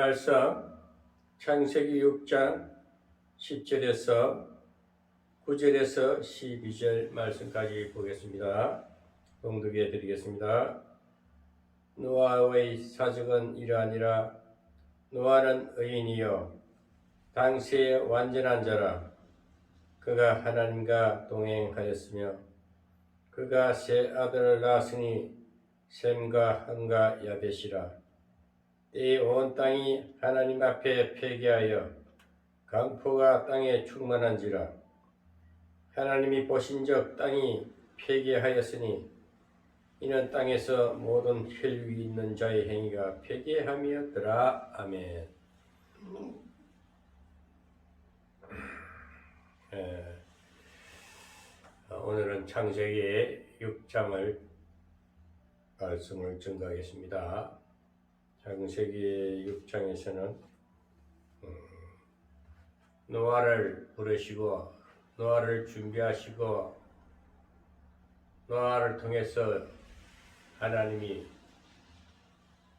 말씀 창세기 6장 10절에서 9절에서 12절 말씀까지 보겠습니다. 봉독해 드리겠습니다. 노아의 사적은 이러하니라. 노아는 의인이요 당시에 완전한 자라. 그가 하나님과 동행하였으며 그가 세 아들을 낳았으니 셈과 함과 야벳이라. 이 온 땅이 하나님 앞에 회개하여 강포가 땅에 충만한지라. 하나님이 보신즉 땅이 회개하였으니 이는 땅에서 모든 혈육이 있는 자의 행위가 회개함이었더라. 아멘. 오늘은 창세기 6장을 말씀을 증거하겠습니다. 창세기 6장에서는 노아를 부르시고 노아를 준비하시고 노아를 통해서 하나님이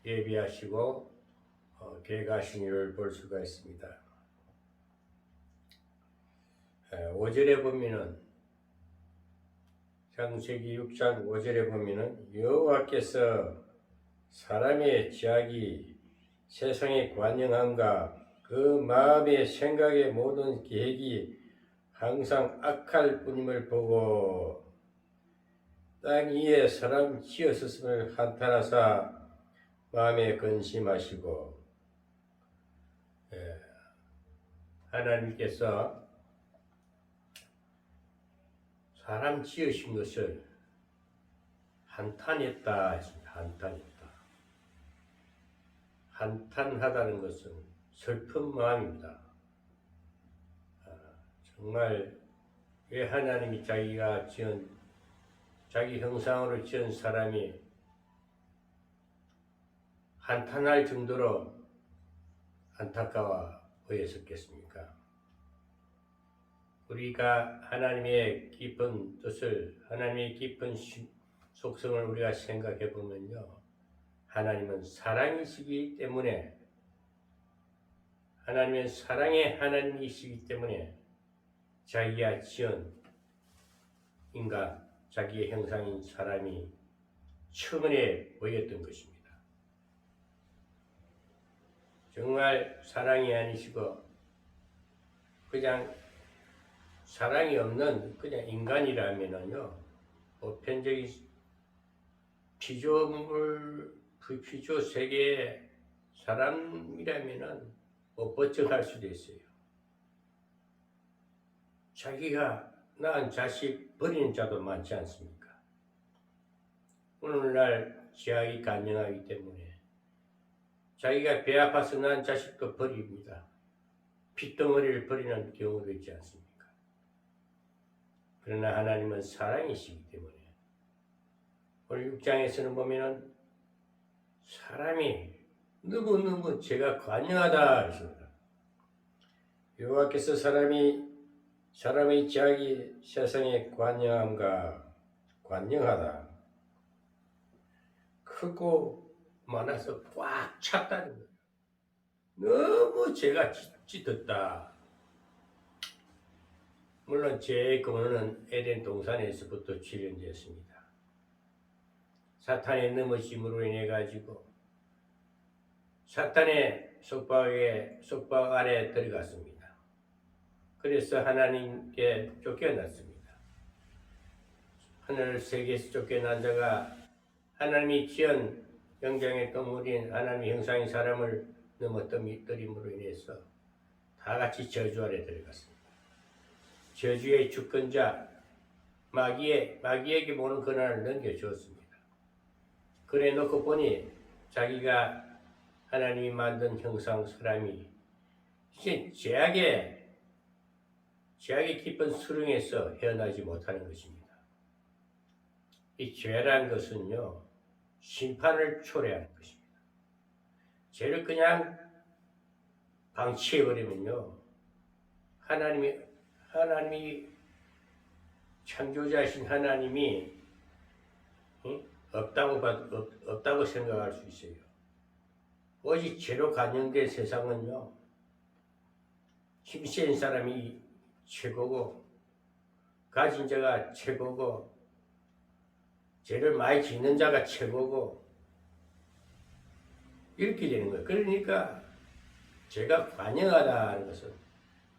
예비하시고 계획하신 일을 볼 수가 있습니다. 5절에 보면은 창세기 6장 5절에 보면은 여호와께서 사람의 지악이 세상에 관영함과 그 마음의 생각의 모든 계획이 항상 악할 뿐임을 보고 땅 위에 사람 지었음을 한탄하사 마음에 근심하시고 하나님께서 사람 지으신 것을 한탄했다 했습니다. 한탄했다. 한탄하다는 것은 슬픈 마음입니다. 정말 왜 하나님이 자기가 지은 자기 형상으로 지은 사람이 한탄할 정도로 안타까워 보였었겠습니까? 우리가 하나님의 깊은 뜻을, 하나님의 깊은 속성을 우리가 생각해 보면요, 하나님은 사랑이시기 때문에, 하나님은 사랑의 하나님이시기 때문에 자기가 지은 인간, 자기의 형상인 사람이 처음에 보였던 것입니다. 정말 사랑이 아니시고 그냥 사랑이 없는 그냥 인간이라면은요, 보편적인 피조 세계의 사람이라면은 벗적할 수도 있어요. 자기가 낳은 자식 버리는 자도 많지 않습니까? 오늘날 지악이 간영하기 때문에 자기가 배 아파서 낳은 자식도 버립니다. 핏덩어리를 버리는 경우도 있지 않습니까? 그러나 하나님은 사랑이시기 때문에 오늘 6장에서는 보면은 사람이 너무너무 죄가 관영하다 했습니다. 여호와께서 사람의 지악이 세상에 관영함과 관영하다, 크고 많아서 꽉 찼다는 거예요. 너무 죄가 짙었다. 물론 죄의 근원은 에덴 동산에서부터 출현되었습니다. 사탄의 넘어짐으로 인해 가지고 사탄의 속박 아래 들어갔습니다. 그래서 하나님께 쫓겨났습니다. 하늘 세계에서 쫓겨난 자가 하나님이 지은 영장의 동물인 하나님의 형상인 사람을 넘어뜨림으로 인해서 다 같이 저주 아래 들어갔습니다. 저주의 주권자 마귀에게 모든 권한을 넘겨주었습니다. 그래 놓고 보니 자기가 하나님이 만든 형상 사람이 이제 죄악의 깊은 수렁에서 헤어나지 못하는 것입니다. 이 죄라는 것은요, 심판을 초래하는 것입니다. 죄를 그냥 방치해버리면요, 하나님이 창조자이신 하나님이 없다고 생각할 수 있어요. 오직 죄로 관영된 세상은요, 힘센 사람이 최고고, 가진 자가 최고고, 죄를 많이 짓는 자가 최고고, 이렇게 되는 거예요. 그러니까 죄가 관영하다는 것은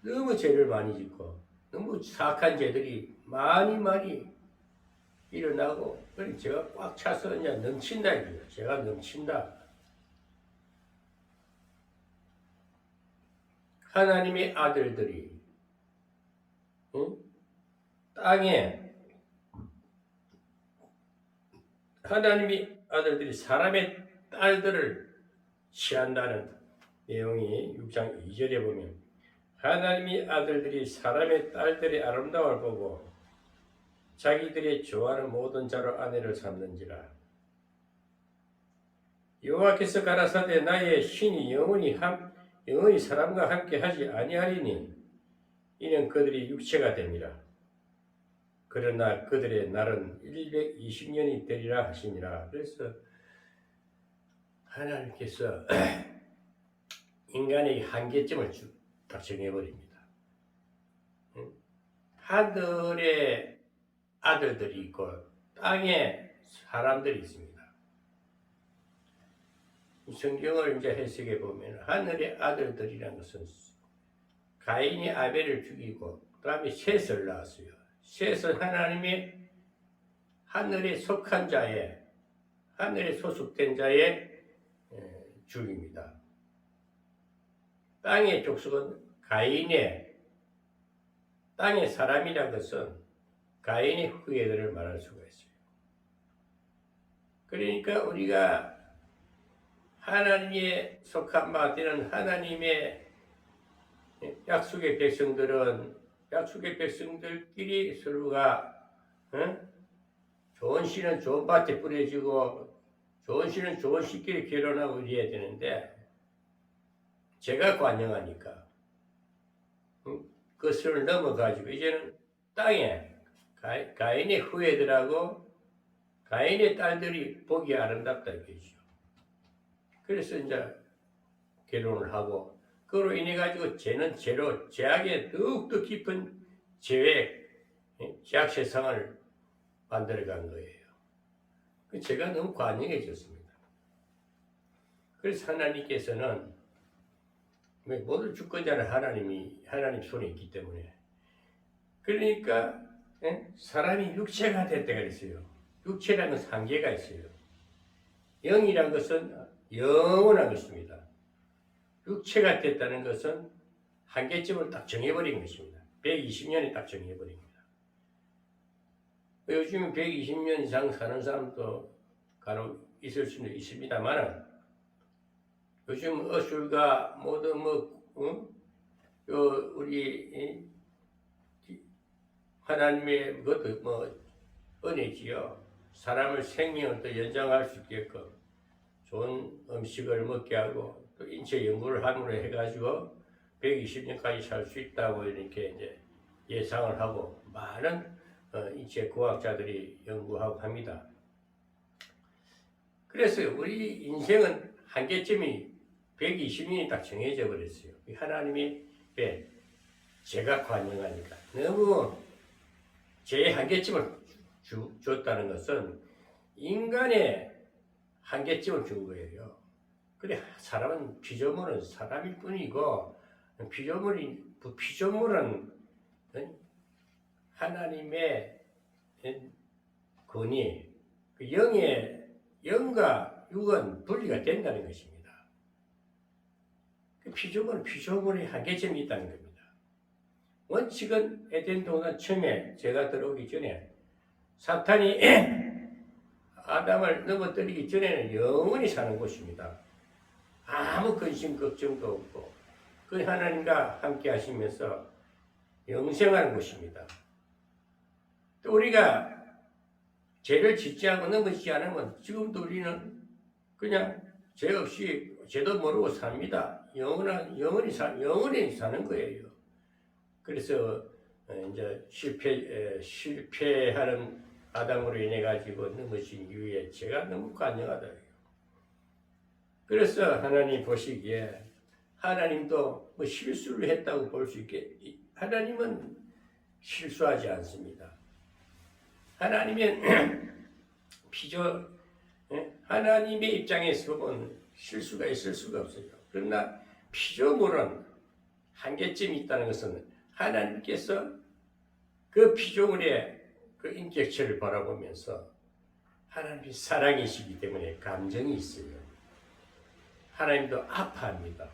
너무 죄를 많이 짓고, 너무 사악한 죄들이 많이 일어나고, 그래 죄가 꽉 차서 이제 넘친다 이거예요. 죄가 넘친다. 하나님의 아들들이 땅에 하나님의 아들들이 사람의 딸들을 취한다는 내용이 6장 2절에 보면 하나님의 아들들이 사람의 딸들의 아름다움을 보고 자기들의 좋아하는 모든 자로 아내를 삼는지라. 여호와께서 가라사대 나의 신이 영원히 사람과 함께 하지 아니하리니 이는 그들이 육체가 됨이라. 그러나 그들의 날은 120년이 되리라 하시니라. 그래서 하나님께서 인간의 한계점을 딱 정해버립니다. 하늘에 아들들이 있고 땅에 사람들이 있습니다. 성경을 이제 해석해 보면 하늘의 아들들이라는 것은 가인이 아벨을 죽이고 그 다음에 셋을 낳았어요. 셋은 하나님의 하늘에 속한 자의 하늘에 소속된 자의 죽입니다. 땅의 족속은 땅의 사람이라는 것은 가인의 후예들을 말할 수가 있어요. 그러니까 우리가 하나님의 속한 바 되는 하나님의 약속의 백성들끼리 서로가 좋은 씨는 좋은 밭에 뿌려지고 좋은 씨는 좋은 씨끼리 결혼하고 이래야 되는데 제가 관영하니까 그것을 넘어가지고 이제는 땅에 가인의 후예들하고 가인의 딸들이 보기 아름답다 이거죠. 그래서 이제 결혼을 하고 그로 인해 가지고 죄는 죄로 죄악의 더욱더 깊은 죄악 세상을 만들어간 거예요. 죄가 너무 관영해졌습니다. 그래서 하나님께서는 모든 주권자는 하나님 손에 있기 때문에 그러니까 사람이 육체가 됐다 그랬어요. 육체라는 것은 한계가 있어요. 영이란 것은 영원한 것입니다. 육체가 됐다는 것은 한계점을 딱 정해버린 것입니다. 120년에 딱 정해버립니다. 요즘 120년 이상 사는 사람도 간혹 있을 수는 있습니다만 요즘 어술가 모두 우리 하나님의 그것도 은혜지요. 사람을 생명을 더 연장할 수 있게끔 좋은 음식을 먹게 하고 또 인체 연구를 함으로 해가지고 120년까지 살 수 있다고 이렇게 이제 예상을 하고 많은 인체 과학자들이 연구하고 합니다. 그래서 우리 인생은 한계점이 120년이 딱 정해져 버렸어요. 하나님이 죄가 관영하니까 너무 죄의 한계점을 줬다는 것은 인간의 한계점을 준 거예요. 그래 사람은 피조물은 사람일 뿐이고 피조물은 하나님의 권위, 영과 육은 분리가 된다는 것입니다. 피조물은 피조물의 한계점이 있다는 겁니다. 원칙은 에덴 동산 처음에 죄가 들어오기 전에 사탄이 아담을 넘어뜨리기 전에는 영원히 사는 곳입니다. 아무 근심 걱정도 없고 그 하나님과 함께 하시면서 영생하는 곳입니다. 또 우리가 죄를 짓지 않고 넘어지지 않으면 지금도 우리는 그냥 죄 없이 죄도 모르고 삽니다. 영원히 사는 거예요. 그래서 이제 실패하는 아담으로 인해 가지고 넘어진 이후에 죄가 너무 관영하다. 그래서 하나님 보시기에 하나님도 뭐 실수를 했다고 볼 수 있게 하나님은 실수하지 않습니다. 하나님은 하나님의 입장에서 보면 실수가 있을 수가 없어요. 그러나 피조물은 한계점이 있다는 것은 하나님께서 그 피조물의 그 인격체를 바라보면서 하나님이 사랑이시기 때문에 감정이 있어요. 하나님도 아파합니다.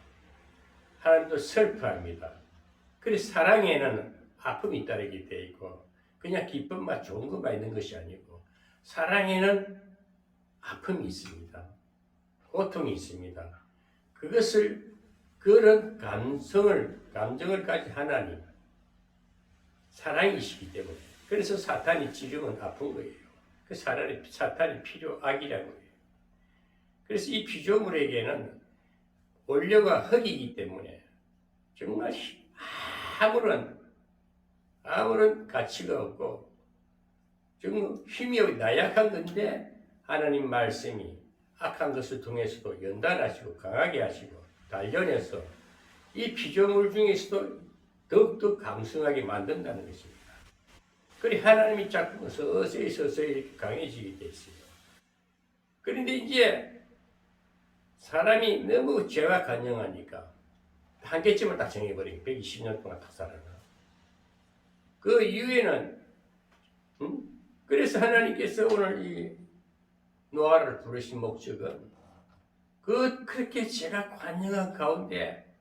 하나님도 슬퍼합니다. 그래서 사랑에는 아픔이 따르게 되어 있고 그냥 기쁨만 좋은 것만 있는 것이 아니고 사랑에는 아픔이 있습니다. 고통이 있습니다. 그런 감정을 가진 하나님 사랑이시기 때문에 그래서 사탄이 지금은 아픈 거예요. 그 사탄이 악이라고 해요. 그래서 이 피조물에게는 원료가 흙이기 때문에 정말 아무런 가치가 없고 정말 힘이 나약한 건데 하나님 말씀이 악한 것을 통해서도 연단하시고 강하게 하시고 단련해서 이 피조물 중에서도 더욱더 강성하게 만든다는 것입니다. 그래 하나님이 자꾸 서서히 이렇게 강해지게 됐어요. 그런데 이제 사람이 너무 죄와 간영하니까 한계점을 딱 정해버리고 120년 동안 딱 살아가. 그 이후에는 그래서 하나님께서 오늘 이 노아를 부르신 목적은 그렇게 죄가 관영한 가운데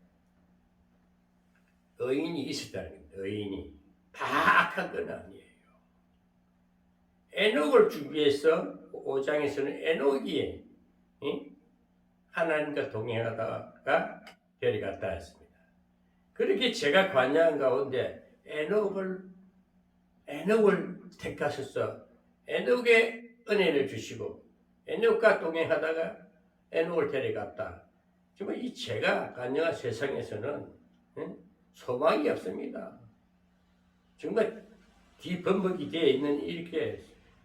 의인이 있었다는 겁니다. 의인이 다 악한 건 아니에요. 에녹을 준비해서 5장에서는 에녹이 하나님과 동행하다가 데려갔다 했습니다. 그렇게 죄가 관여한 가운데 에녹을 택하셔서 에녹의 은혜를 주시고 에녹과 동행하다가 에녹을 데려갔다. 정말 이 죄가 관여한 세상에서는 소망이 없습니다. 정말 뒤범벅이 되어 있는 이렇게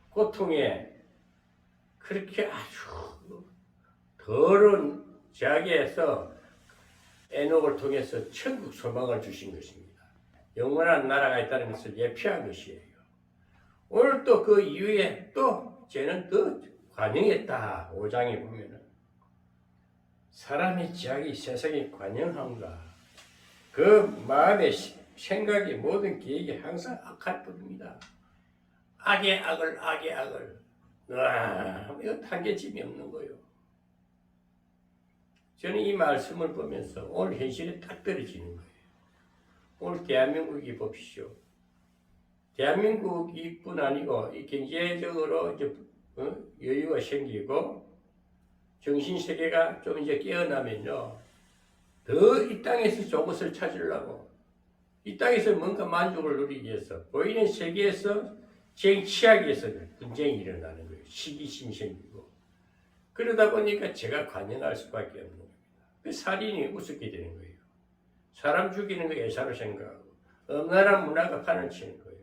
고통에 그렇게 아주 더러운 죄악에서 에녹을 통해서 천국 소망을 주신 것입니다. 영원한 나라가 있다는 것을 예표한 것이에요. 오늘 또 그 이후에 또 죄는 더 관영했다. 5장에 보면은 사람의 죄악이 세상에 관영한가 그 마음의 생각이 모든 계획이 항상 악할 뿐입니다. 악의 악을 이거 한계점이 없는 거예요. 저는 이 말씀을 보면서 오늘 현실에 딱 떨어지는 거예요. 오늘 대한민국이 보십시오. 대한민국이 뿐 아니고 이 경제적으로 이제 여유가 생기고 정신세계가 좀 이제 깨어나면요. 더 이 땅에서 좋은 것을 찾으려고 이 땅에서 뭔가 만족을 누리기 위해서 보이는 세계에서 취하기 위해서 분쟁이 일어나는 거예요. 시기심이 생기고 그러다 보니까 제가 관여할 수밖에 없는 겁니다. 그 살인이 우습게 되는 거예요. 사람 죽이는 거 예사로 생각하고 엄란한 문화가 판을 치는 거예요.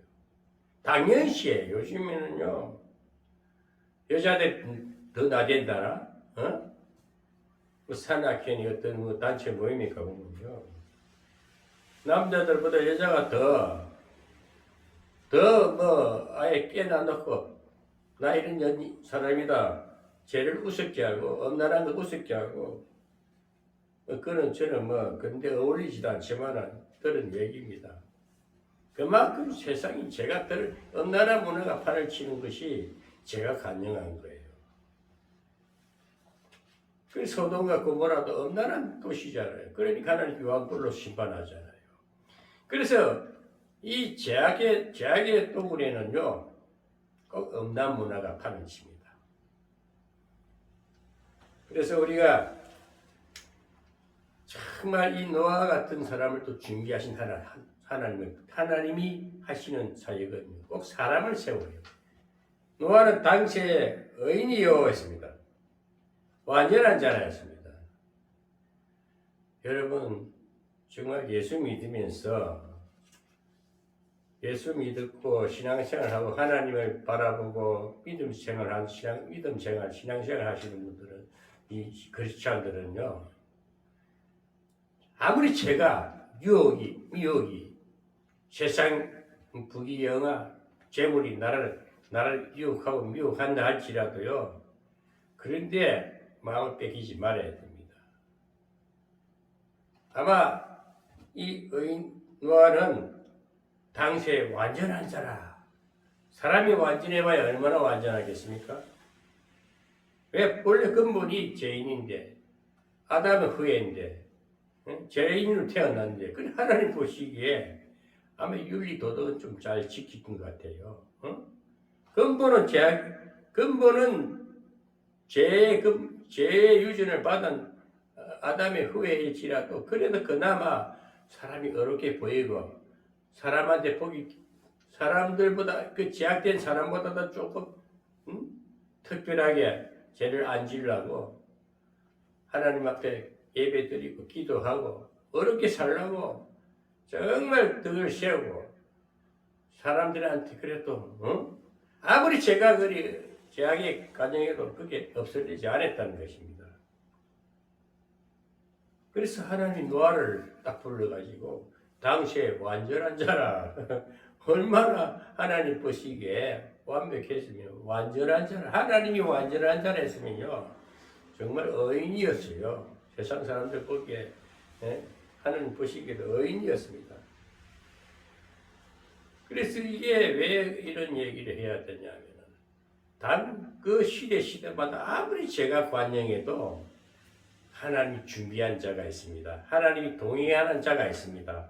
당연시해. 요즘에는요 여자들 더 나댄다나 산악회니 어떤 단체 모임에 가보면요 남자들보다 여자가 더 아예 깨놔놓고 나 이런 사람이다 죄를 우습게 하고 엄란한 거 우습게 하고 그는 저는 근데 어울리지도 않지만은 그런 얘기입니다. 그만큼 세상이 제가 엄란한 문화가 판을 치는 것이 제가 간영한 거예요. 그 소돔과 고모라도 엄란한 도시잖아요. 그러니까 하나님 유황불로 심판하잖아요. 그래서 이 죄악의 도굴에는요 꼭 엄란 문화가 판을 칩니다. 그래서 우리가 정말 이 노아 같은 사람을 또 준비하신 하나님이 하시는 사역은 꼭 사람을 세워요. 노아는 당시에 의인이요 했습니다. 완전한 자였습니다. 여러분 정말 예수 믿으면서 예수 믿고 신앙생활하고 하나님을 바라보고 믿음 생활 신앙생활 하시는 분들은 이 크리스찬들은요, 아무리 제가 미혹이 세상 부귀영화 재물이 나를 유혹하고 미혹한다 할지라도요, 그런데 마음을 뺏기지 말아야 됩니다. 아마 이 의인 노아는 당시에 완전한 자라. 사람이 완전해봐야 얼마나 완전하겠습니까? 왜? 원래 근본이 죄인인데, 아담의 후예인데, 죄인으로 태어났는데, 그 하나님 보시기에 아마 윤리 도덕은 좀 잘 지킨 것 같아요. 근본은 죄의 유전을 받은 아담의 후예일지라도 그래도 그나마 사람이 어렵게 보이고 사람들보다 그 제약된 사람보다도 조금 특별하게 죄를 안 지으려고 하나님 앞에 예배드리고 기도하고 어렵게 살라고 정말 덕을 세우고 사람들한테 그래도 아무리 제가 제약의 가정에도 그게 없어지지 않았다는 것입니다. 그래서 하나님 노아를 딱 불러가지고 당시에 완전한 자라 얼마나 하나님 보시기에 완벽했으면 완전한 자라 하나님이 완전한 자라 했으면요 정말 의인이었어요. 세상 사람들 보기에 하나님 보시기에도 의인이었습니다. 그래서 이게 왜 이런 얘기를 해야 되냐면 단 그 시대마다 아무리 제가 관영해도 하나님이 준비한 자가 있습니다. 하나님이 동행하는 자가 있습니다.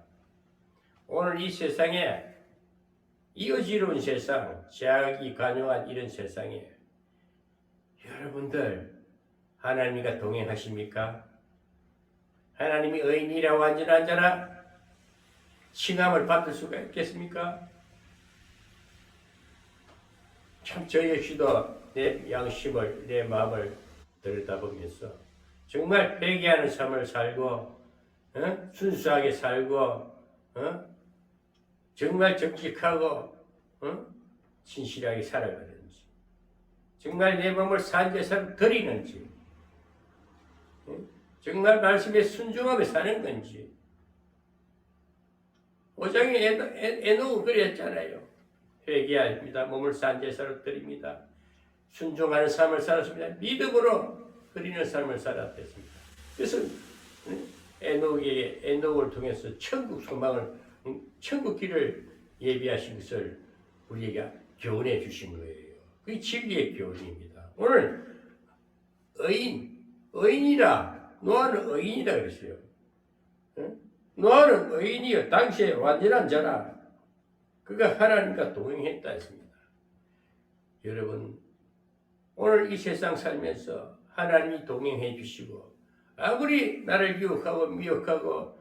오늘 이 세상에 이 어지러운 세상, 제약이 관영한 이런 세상에 여러분들 하나님과 동행하십니까? 하나님이 의인이라 완전한 자라 칭함을 받을 수가 있겠습니까? 참 저 역시도 내 양심을 내 마음을 들여다보면서 정말 회개하는 삶을 살고 순수하게 살고 정말 정직하고 진실하게 살아가는지 정말 내 몸을 산제사로 드리는지 정말 말씀에 순종하며 사는 건지 오장에 에녹은 그랬잖아요. 회개합니다. 몸을 산제사로 드립니다. 순종하는 삶을 살았습니다. 믿음으로 드리는 삶을 살았습니다. 그래서 에녹을 통해서 천국 소망을 천국 길을 예비하신 것을 우리에게 교훈해 주신 거예요. 그게 진리의 교훈입니다. 오늘 의인이라 노아는 의인이라 그랬어요. 노아는 의인이요 당시에 완전한 자라 그가 하나님과 동행했다 했습니다. 여러분 오늘 이 세상 살면서 하나님이 동행해 주시고 아무리 나를 유혹하고 미혹하고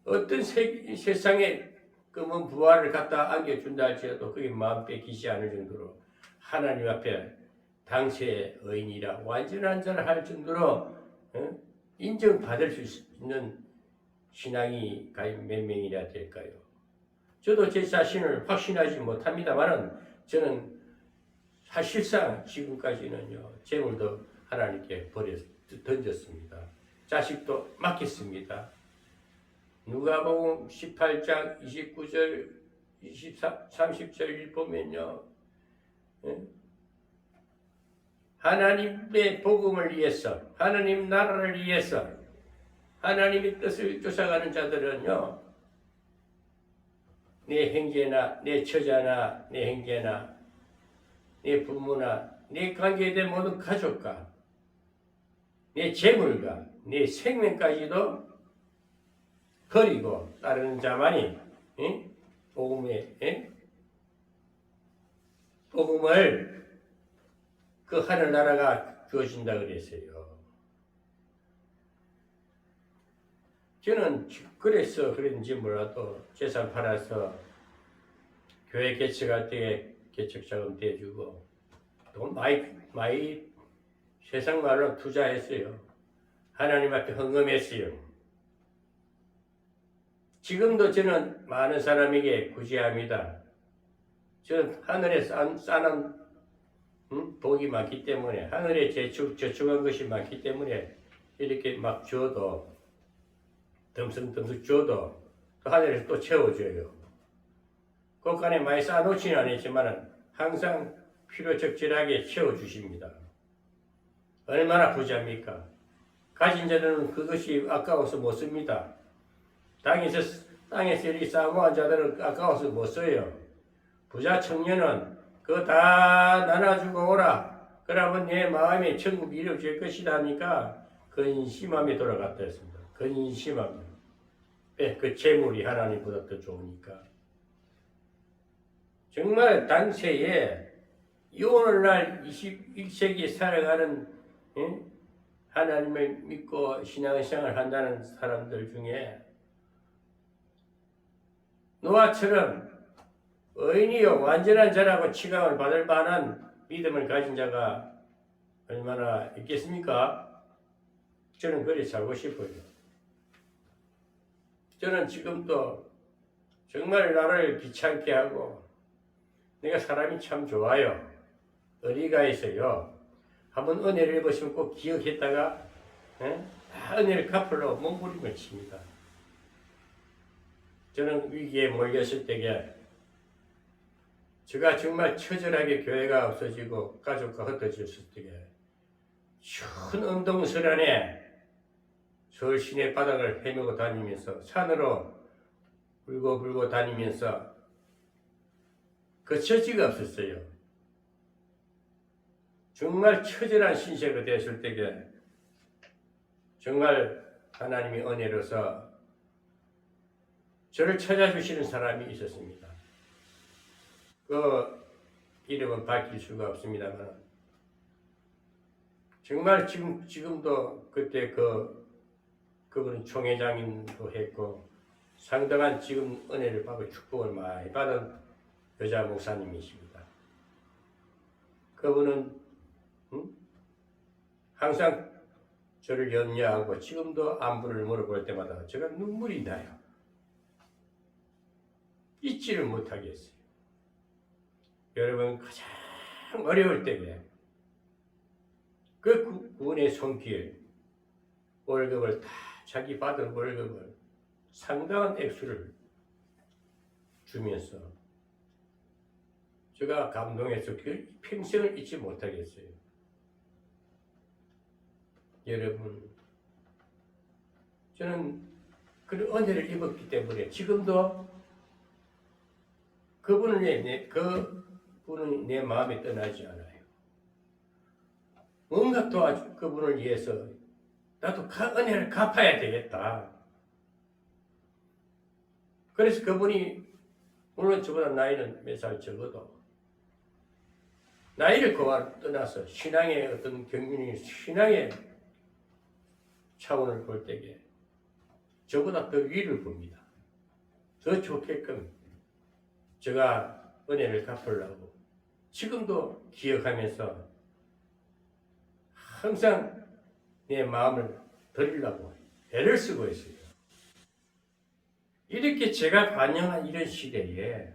어떤 세상에 금은 부활을 갖다 안겨준다 할지라도 그게 마음 뺏기지 않을 정도로 하나님 앞에 당시의 의인이라 완전한 자를 할 정도로 인정받을 수 있는 신앙이 과연 몇 명이나 될까요? 저도 제 자신을 확신하지 못합니다만은 저는 사실상 지금까지는요 재물도 하나님께 던졌습니다. 자식도 맡겼습니다. 누가복음 18장 29절 30절 보면요 하나님의 복음을 위해서 하나님 나라를 위해서 하나님의 뜻을 쫓아가는 자들은요 내 형제나 내 처자나 내 형제나 내 부모나 내 관계된 모든 가족과 내 재물과 내 생명까지도 버리고 따르는 자만이 복음을 그 하늘나라가 주어진다 그랬어요. 저는 그래서 그런지 몰라도 재산 팔아서 교회 개척할 때 개척자금 대주고 돈 많이 세상 말로 투자했어요. 하나님 앞에 헌금했어요. 지금도 저는 많은 사람에게 구제합니다. 저는 하늘에 싸는 복이 많기 때문에 하늘에 저축한 것이 많기 때문에 이렇게 막 줘도 덤성덤성 줘도 또 하늘에서 또 채워줘요. 곳간에 많이 쌓아놓지는 않았지만 항상 필요적절하게 채워주십니다. 얼마나 부자입니까? 가진 자들은 그것이 아까워서 못 씁니다. 땅에서 이렇게 쌓아모은 자들은 아까워서 못 써요. 부자 청년은 그거 다 나눠주고 오라. 그러면 내 마음에 천국이 이루어질 것이다 하니까 근심함에 돌아갔다 했습니다. 근심함. 그 재물이 하나님보다 더 좋으니까. 정말 당시에 이 오늘날 21세기에 살아가는 하나님을 믿고 신앙생활을 한다는 사람들 중에 노아처럼 의인이요 완전한 자라고 취감을 받을 만한 믿음을 가진 자가 얼마나 있겠습니까? 저는 그리 살고 싶어요. 저는 지금도 정말 나를 귀찮게 하고 내가 사람이 참 좋아요. 어디가 있어요. 한번 은혜를 입으시면 꼭 기억했다가 다 은혜를 갚으려고 몸부림을 칩니다. 저는 위기에 몰렸을 때에 제가 정말 처절하게 교회가 없어지고 가족과 흩어졌을 때에 추운 언동설 안에 서울 시내 바닥을 헤매고 다니면서 산으로 울고 다니면서 그처지가 없었어요. 정말 처절한 신세가 되었을 때에 정말 하나님이 은혜로서 저를 찾아주시는 사람이 있었습니다. 그 이름은 밝힐 수가 없습니다만 정말 지금도 그때 그분은 총회장님도 했고 상당한 지금 은혜를 받고 축복을 많이 받은 여자 목사님이십니다. 그분은 항상 저를 염려하고 지금도 안부를 물어볼 때마다 제가 눈물이 나요. 잊지를 못하겠어요. 여러분 가장 어려울 때에 그 그분의 손길 월급을 다 자기 받은 월급을 상당한 액수를 주면서 제가 감동해서 그 평생을 잊지 못하겠어요. 여러분 저는 그런 은혜를 입었기 때문에 지금도 그분은 내 마음에 떠나지 않아요. 뭔가 도와주 그분을 위해서 나도 은혜를 갚아야 되겠다. 그래서 그분이 물론 저보다 나이는 몇 살 적어도 나이를 떠나서 신앙의 어떤 경륜이 신앙의 차원을 볼 때에 저보다 더 위를 봅니다. 더 좋게끔 제가 은혜를 갚으려고 지금도 기억하면서 항상 내 마음을 드리려고 애를 쓰고 있어요. 이렇게 제가 관영한 이런 시대에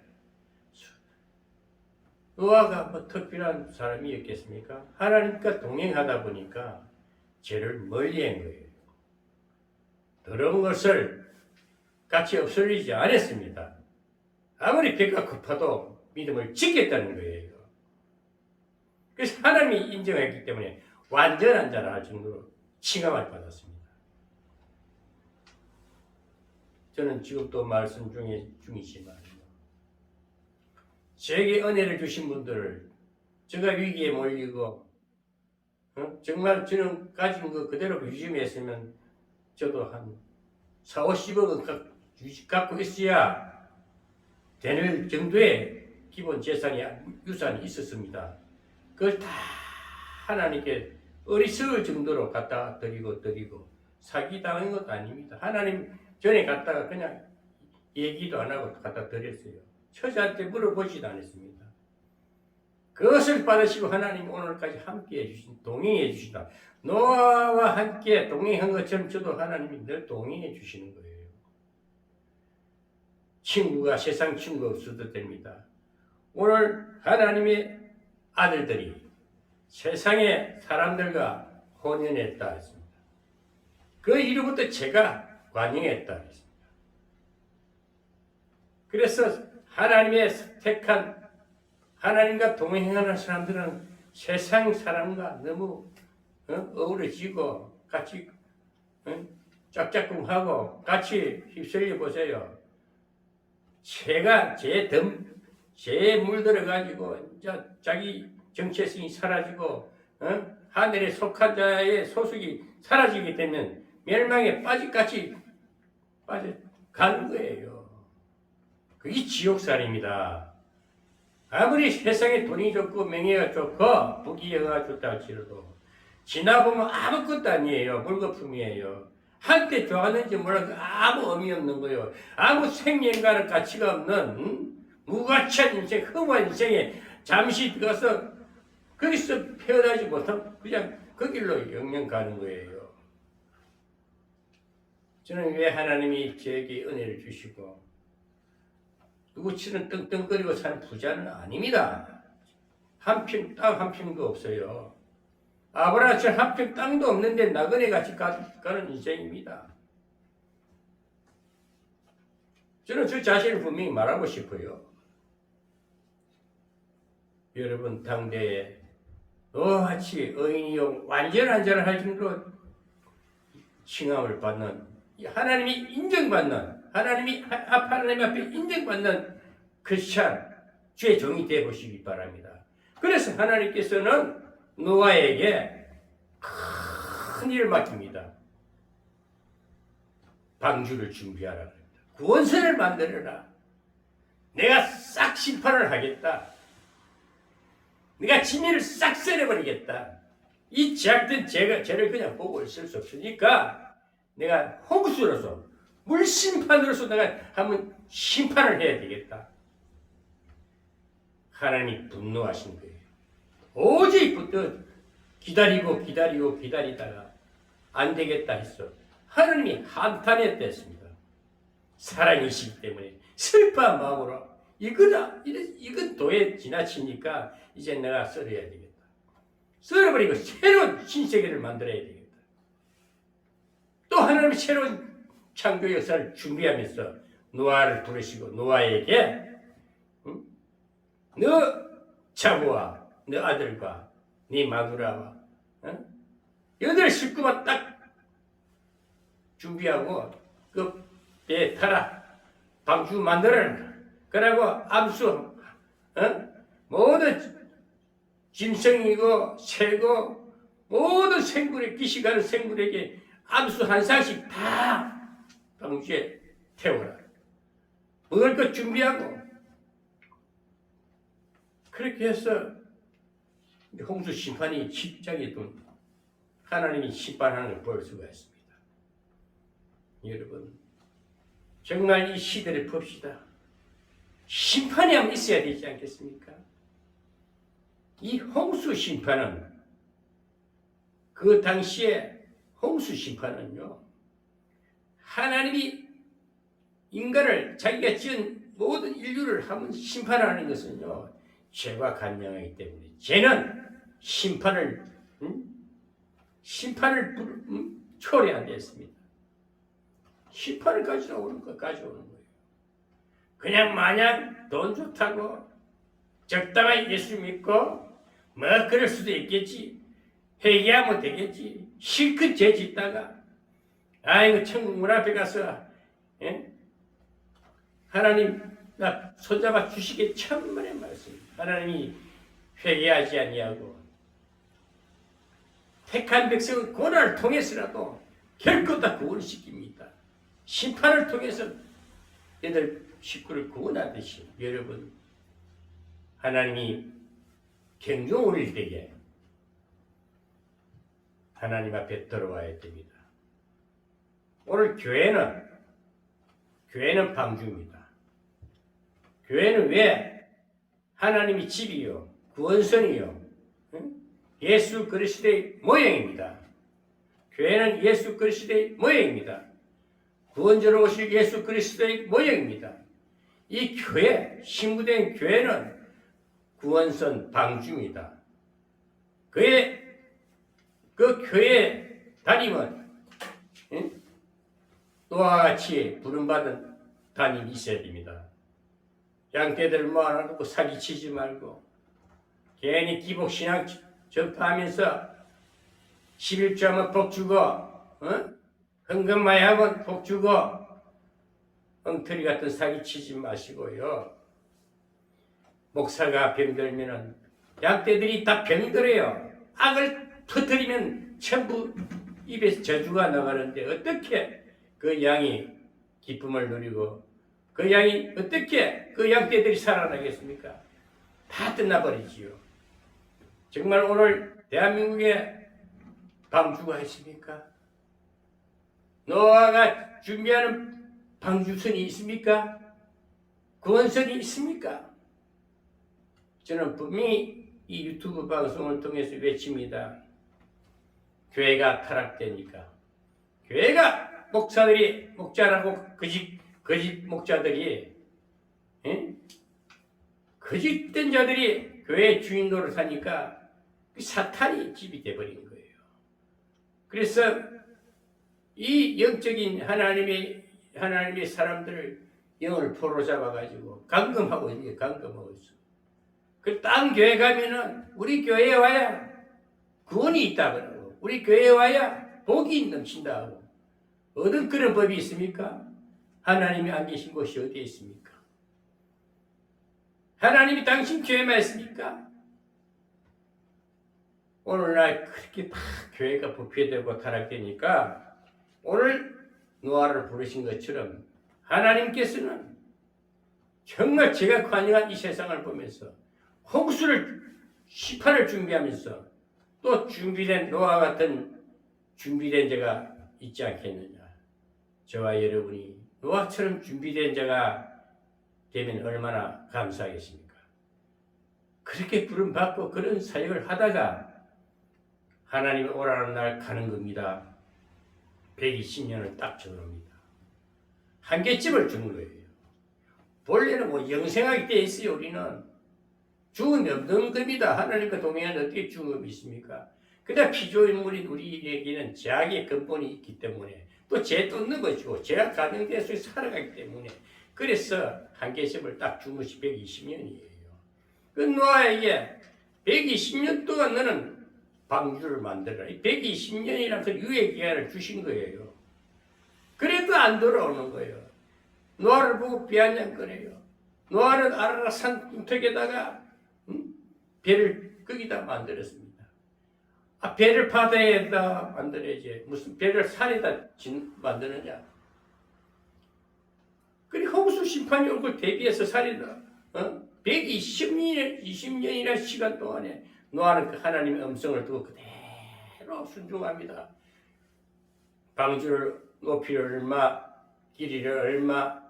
노아가 뭐 특별한 사람이었겠습니까? 하나님과 동행하다 보니까 죄를 멀리한 거예요. 더러운 것을 같이 없애리지 않았습니다. 아무리 배가 고파도 믿음을 지켰다는 거예요. 그래서 하나님이 인정했기 때문에 완전한 자라 할 정도로 칭함을 받았습니다. 저는 지금도 말씀 중이지만 제게 은혜를 주신 분들을 제가 위기에 몰리고 정말 저는 가진 거 그대로 유지했으면 저도 한 4, 50억은 갖고 있어야 되는 정도의 기본 재산이 유산이 있었습니다. 그걸 다 하나님께 어리석을 정도로 갖다 드리고 사기당한 것도 아닙니다. 하나님 전에 갖다가 그냥 얘기도 안 하고 갖다 드렸어요. 처자한테 물어보지도 않았습니다. 그것을 받으시고 하나님 오늘까지 함께 해주신 동행해 주신다. 노아와 함께 동행한 것처럼 저도 하나님이 늘 동행해 주시는 거예요. 친구가 세상 친구 없어도 됩니다. 오늘 하나님의 아들들이 세상의 사람들과 혼연했다 했습니다. 그 이후부터 제가 관영했다 했습니다. 그래서 하나님의 택한 하나님과 동행하는 사람들은 세상 사람과 너무 어우러지고 같이 짝짝꿍하고 같이 휩쓸려 보세요. 제 물들어 가지고 자기 정체성이 사라지고 하늘에 속한 자의 소속이 사라지게 되면 멸망에 빠질같이 빠져가는 거예요. 그게 지옥살입니다. 아무리 세상에 돈이 좋고 명예가 좋고 부귀영화가 좋다 할지라도 지나보면 아무것도 아니에요. 물거품이에요. 한때 좋았는지 몰라도 아무 의미 없는 거예요. 아무 생명과는 가치가 없는 무가치한 인생, 허무한 인생에 잠시 들어가서 거기서 태어나지 못하면 그냥 그 길로 영영 가는 거예요. 저는 왜 하나님이 저에게 은혜를 주시고 누구처럼 떵떵거리고 사는 부자는 아닙니다. 땅 한 평도 없어요. 아브라함처럼 한 평 땅도 없는데 나그네 같이 가는 인생입니다. 저는 저 자신을 분명히 말하고 싶어요. 여러분 당대에 너같이 의인이요 완전한 자를 할 정도로 칭함을 받는 하나님이 인정받는 하나님 앞에 인정받는 크리스찬 주의 종이 되어 보시기 바랍니다. 그래서 하나님께서는 노아에게 큰 일을 맡깁니다. 방주를 준비하라. 구원선을 만들어라. 내가 싹 심판을 하겠다. 내가 진리를 싹 썰어버리겠다. 이 제약된 죄를 그냥 보고 있을 수 없으니까 내가 홍수로서 물심판으로서 내가 한번 심판을 해야 되겠다. 하나님이 분노하신 거예요. 오직부터 기다리다가 안 되겠다 했어. 하나님이 한탄했댔습니다. 사랑이시기 때문에 슬퍼한 마음으로 이건 도에 지나치니까 이제 내가 썰어야 되겠다. 썰어버리고 새로운 신세계를 만들어야 되겠다. 또 하나님이 새로운 창조 역사를 준비하면서 노아를 부르시고 노아에게 너 자부와 너 아들과 네 마누라와 8식구만 딱 준비하고 그 배에 타라. 방주 만들어라. 그러고 암수 모든 짐승이고 새고 모든 생물에 기시가는 생물에게 암수 한 쌍씩 다 방주에 태워라. 먹을 것 준비하고 그렇게 해서 홍수 심판이 시작이 된 하나님이 심판하는 걸 볼 수가 있습니다. 여러분 정말 이 시대를 봅시다. 심판이 한번 있어야 되지 않겠습니까? 이 홍수 심판은 그 당시에 홍수 심판은요 하나님이 인간을 자기가 지은 모든 인류를 한번 심판하는 것은요 죄와 간영이기 때문에 죄는 심판을 초래한 데 있습니다. 심판을 가져오는 거예요. 그냥 마냥 돈 좋다고 적당히 예수 믿고 뭐 그럴 수도 있겠지. 회개하면 되겠지. 실컷 죄 짓다가 아이고 천국 문 앞에 가서 하나님 나 손잡아 주시게 천만의 말씀. 하나님이 회개하지 아니하고 택한 백성은 고난을 통해서라도 결코 다 구원시킵니다. 심판을 통해서 얘들 식구를 구원하듯이 여러분 하나님이 경종 울릴 때에 하나님 앞에 들어와야 됩니다. 오늘 교회는 방주입니다. 교회는 왜 하나님이 집이요 구원선이요 예수 그리스도의 모형입니다. 교회는 예수 그리스도의 모형입니다. 구원자로 오실 예수 그리스도의 모형입니다. 이 교회, 신부된 교회는 구원선 방주입니다. 그 교회 담임은 노아와 같이 부름받은 담임이 있어야 됩니다. 양떼들 모아놓고 사기치지 말고 괜히 기복신앙 전파하면서 11조하면 복 주고 헌금 많이 하면 복 주고 엉터리 같은 사기치지 마시고요. 목사가 병들면은 양떼들이 다 병들어요. 악을 터뜨리면 전부 입에서 저주가 나가는데 어떻게 그 양이 기쁨을 누리고 그 양이 어떻게 그 양떼들이 살아나겠습니까? 다 끝나버리지요. 정말 오늘 대한민국에 방주가 있습니까? 노아가 준비하는 방주선이 있습니까? 구원선이 있습니까? 저는 분명히 이 유튜브 방송을 통해서 외칩니다. 교회가 타락되니까 교회가 목자라고 거짓 목자들이 거짓된 자들이 교회 주인 노릇하니까 사탄이 집이 돼버린 거예요. 그래서 이 영적인 하나님의 사람들을 영을 포로 잡아가지고 감금하고 있는 게 감금하고 있어. 그 딴 교회 가면은 우리 교회에 와야 구원이 있다 그러고 우리 교회에 와야 복이 넘친다 하고 어떤 그런 법이 있습니까? 하나님이 안 계신 곳이 어디에 있습니까? 하나님이 당신 교회만 있습니까? 오늘날 그렇게 다 교회가 부패되고 타락되니까 오늘 노아를 부르신 것처럼 하나님께서는 정말 제가 관영한 이 세상을 보면서 홍수를 시판을 준비하면서 또 준비된 노아 같은 준비된 자가 있지 않겠느냐. 저와 여러분이 노아처럼 준비된 자가 되면 얼마나 감사하겠습니까? 그렇게 부름받고 그런 사역을 하다가 하나님이 오라는 날 가는 겁니다. 120년을 딱 적어놓습니다. 한계점을 주는 거예요. 본래는 뭐 영생하게 돼 있어요. 우리는 죽음이 없는 겁니다. 하나님과 동행하는 어떻게 죽음이 있습니까? 그러나 피조물인 우리에게는 죄악의 근본이 있기 때문에 또 죄도 없는 것이고 죄악 가정대 속에 살아가기 때문에 그래서 한계점을 딱 준 것이 120년이에요. 그 노아에게 120년 동안 너는 방주를 만들어라. 120년이라는 그 유예 기한을 주신 거예요. 그래도 안 돌아오는 거예요. 노아를 보고 비아냥거려요. 노아는 아라산 궁턱에다가 배를 거기다 만들었습니다. 배를 바다에다 만들어야지 무슨 배를 산에다 만드느냐. 그리 홍수 심판이 올 걸 대비해서 산에다 120년이라는 시간 동안에 노아는 그 하나님의 음성을 듣고 그대로 순종합니다. 방주를 높이를 얼마, 길이를 얼마,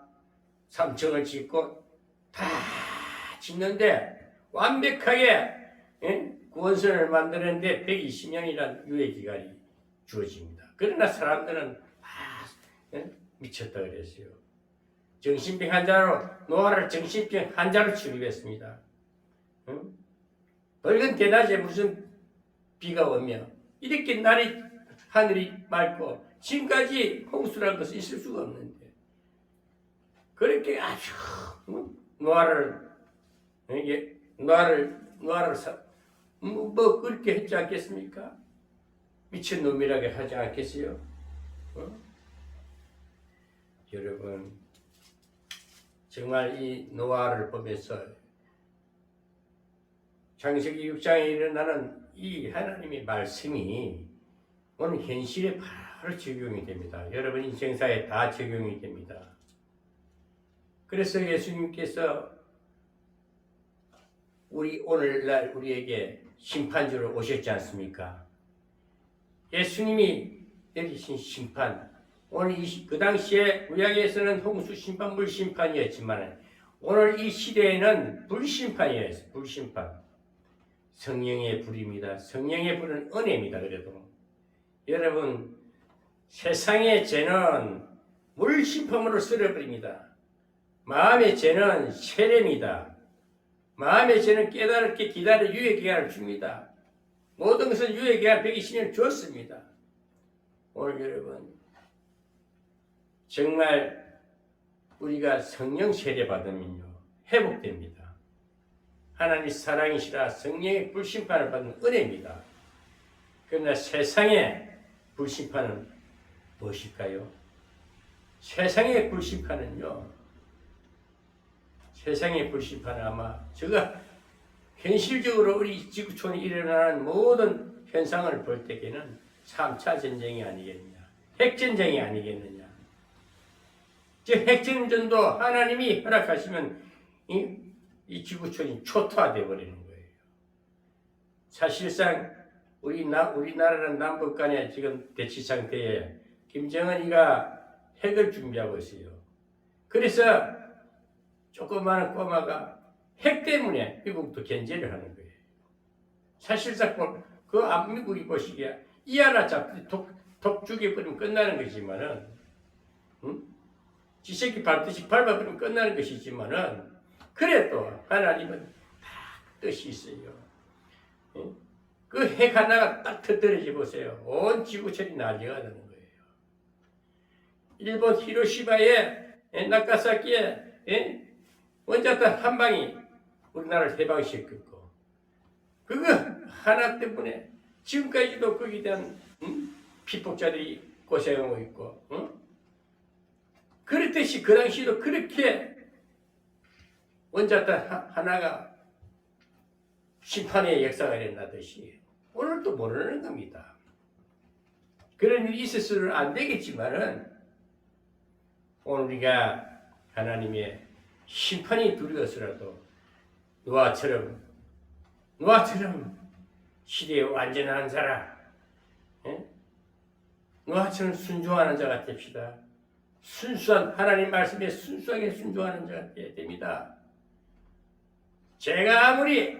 3층을 짓고 다 짓는데 완벽하게 구원선을 만드는데 120년이라는 유예기간이 주어집니다. 그러나 사람들은 미쳤다 그랬어요. 정신병 환자로 노아를 정신병 환자로 취급했습니다. 밝은 대낮에 무슨 비가 오며 이렇게 하늘이 맑고 지금까지 홍수라는 것은 있을 수가 없는데 그렇게 아주 노아를 뭐 그렇게 했지 않겠습니까? 미친놈이라게 하지 않겠어요? 여러분 정말 이 노아를 보면서 창세기 6장에 일어나는 이 하나님의 말씀이 오늘 현실에 바로 적용이 됩니다. 여러분 인생사에 다 적용이 됩니다. 그래서 예수님께서 오늘날 우리에게 심판주로 오셨지 않습니까? 예수님이 내리신 심판, 오늘 그 당시에 구약에서는 홍수 심판, 물 심판이었지만 오늘 이 시대에는 불심판이었어요. 불심판. 성령의 불입니다. 성령의 불은 은혜입니다. 그래도 여러분 세상의 죄는 물 심판으로 쓸어버립니다. 마음의 죄는 세례입니다. 마음의 죄는 깨달게 기다려 유예 기간을 줍니다. 모든 것은 유예기한 120년을 주었습니다. 오늘 여러분 정말 우리가 성령 세례 받으면요 회복됩니다. 하나님 사랑이시라 성령의 불심판을 받는 은혜입니다. 그러나 세상의 불심판은 무엇일까요? 세상의 불심판은요, 세상의 불심판은 아마 제가 현실적으로 우리 지구촌에 일어나는 모든 현상을 볼 때에는 3차 전쟁이 아니겠느냐, 핵전쟁이 아니겠느냐. 저 핵전쟁도 하나님이 허락하시면 이 지구촌이 초토화되어 버리는 거예요. 사실상 우리나라는 남북 간에 지금 대치 상태에 김정은이가 핵을 준비하고 있어요. 그래서 조그마한 꼬마가 핵 때문에 미국도 견제를 하는 거예요. 사실상 미국이 보시기에 이 하나 잡고 독 죽여버리면 끝나는 것이지만은, 지새끼 밟듯이 밟아버리면 끝나는 것이지만은, 그래도 하나님은 다 뜻이 있어요. 그 핵 하나가 딱 터뜨려져 보세요. 온 지구촌이 난리가 나는 거예요. 일본 히로시마에 나가사키에 원자탄 한 방이 우리나라를 해방시켰고, 그거 하나 때문에 지금까지도 거기에 대한 피폭자들이 고생하고 있고, 그렇듯이 그 당시도 그렇게 원자탄 하나가 심판의 역사가 일어나듯이 오늘도 모르는 겁니다. 그런 일이 있어서는 안 되겠지만은 오늘 우리가 하나님의 심판이 두려워서라도 노아처럼 시대에 완전한 자라, 노아처럼 순종하는 자가 됩시다. 순수한 하나님 말씀에 순수하게 순종하는 자가 되어야 됩니다. 제가 아무리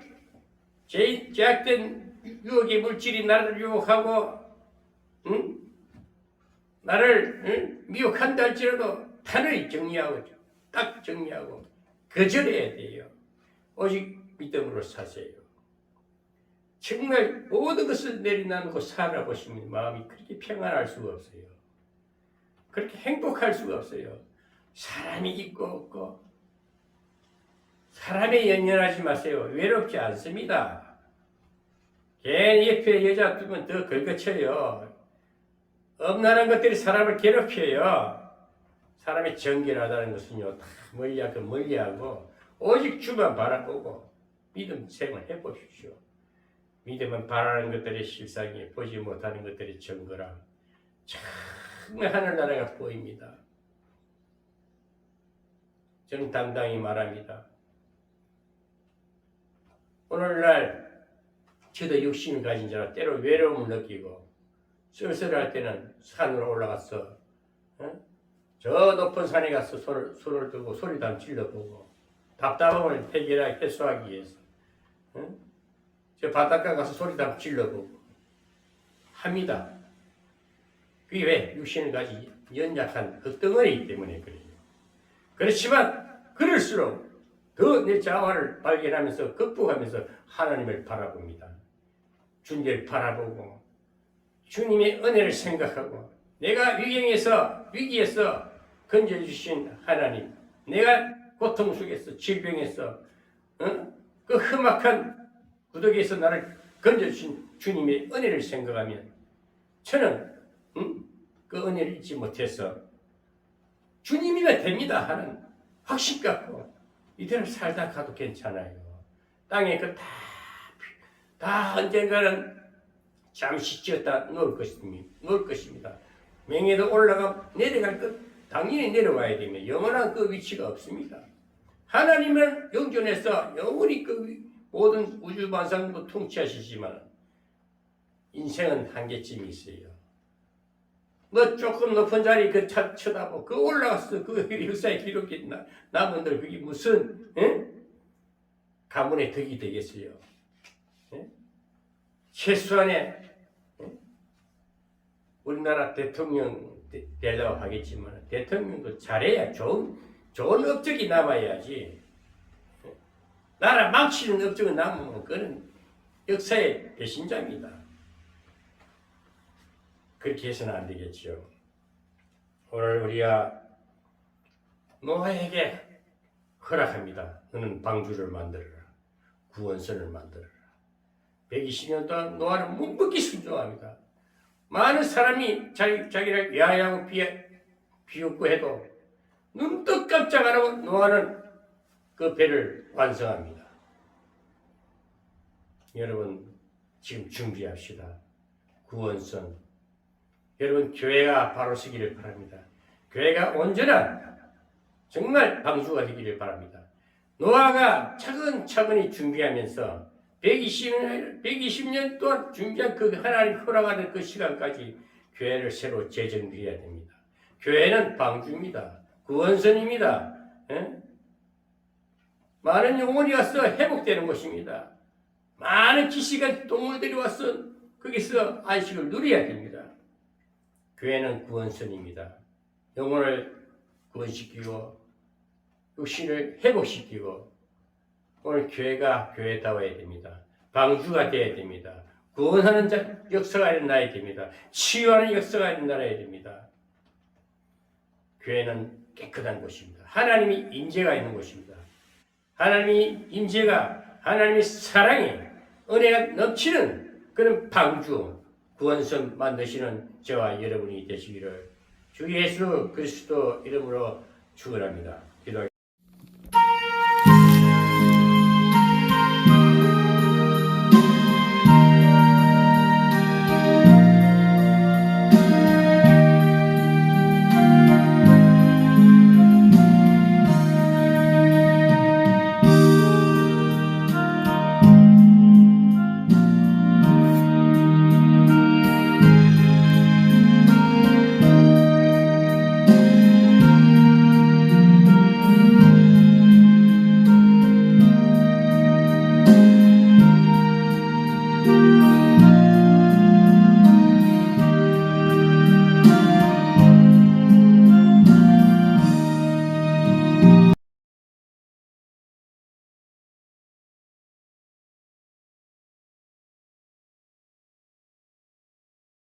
제약된 유혹의 물질이 나를 유혹하고 나를 미혹한다 할지라도 단호히 정리하고 딱 정리하고 거절해야 돼요. 오직 믿음으로 사세요. 정말 모든 것을 내려놓고 살아보시면 마음이 그렇게 평안할 수가 없어요. 그렇게 행복할 수가 없어요. 사람이 있고 없고 사람에 연연하지 마세요. 외롭지 않습니다. 괜히 옆에 여자 두면 더 긁어쳐요. 엄란한 것들이 사람을 괴롭혀요. 사람이 정결하다는 것은요, 다 멀리하고 오직 주만 바라보고 믿음 생활 해보십시오. 믿음은 바라는 것들의 실상이 보지 못하는 것들의 증거라. 정말 하늘나라가 보입니다. 저는 당당히 말합니다. 오늘날 저도 육신을 가진 자라 때로 외로움을 느끼고 쓸쓸할 때는 산으로 올라가서 저 높은 산에 가서 손을 들고 소리도 한번 질러보고 답답함을 해소하기 위해서 저 바닷가 가서 소리도 한번 질러보고 합니다. 그게 왜? 육신을 가진 연약한 흙덩어리이기 때문에 그래요. 그렇지만 그럴수록 더 내 자아를 발견하면서 극복하면서 하나님을 바라봅니다. 주님을 바라보고 주님의 은혜를 생각하고 내가 위기에서 건져주신 하나님, 내가 고통 속에서 질병에서 그 험악한 구덩이에서 나를 건져주신 주님의 은혜를 생각하면 저는 그 은혜를 잊지 못해서 주님이면 됩니다 하는 확신 갖고 이대로 살다 가도 괜찮아요. 땅에 그 다 언젠가는 잠시 지었다 놓을 것입니다. 맹에도 내려갈 것 당연히 내려와야 되며 영원한 그 위치가 없습니다. 하나님은 영존해서 영원히 그 모든 우주 만상도 통치하시지만 인생은 한계점이 있어요. 뭐 조금 높은 자리 쳐다보고 그 올라가서 그 역사의 기록이 남은들 그게 무슨 가문의 덕이 되겠어요? 최소한의 우리나라 대통령 되려고 하겠지만 대통령도 잘해야 좋은 업적이 남아야지. 나라 망치는 업적은 남으면 그는 역사의 배신자입니다. 그렇게 해서는 안 되겠죠. 오늘 우리가 노아에게 허락합니다. 너는 방주를 만들어라. 구원선을 만들어라. 120년 동안 노아는 묵묵히 순종합니다. 많은 사람이 자기를 야야하고 비웃고 해도 눈도 깜짝 안 하고 노아는 그 배를 완성합니다. 여러분 지금 준비합시다. 구원선. 여러분 교회가 바로 서기를 바랍니다. 교회가 온전한 정말 방주가 되기를 바랍니다. 노아가 차근차근히 준비하면서 120년 동안 준비한 그 하나님 허락하는 그 시간까지 교회를 새로 재정비해야 됩니다. 교회는 방주입니다. 구원선입니다. 많은 영혼이 와서 회복되는 곳입니다. 많은 기시가 동물들이 와서 거기서 안식을 누려야 됩니다. 교회는 구원선입니다. 영혼을 구원시키고 육신을 회복시키고 오늘 교회가 교회다워야 됩니다. 방주가 되어야 됩니다. 구원하는 역사가 일어나야 됩니다. 치유하는 역사가 일어나야 됩니다. 교회는 깨끗한 곳입니다. 하나님이 임재가 있는 곳입니다. 하나님이 임재가 하나님의 사랑이 은혜가 넘치는 그런 방주 구원선 만드시는 저와 여러분이 되시기를 주 예수 그리스도 이름으로 축원합니다.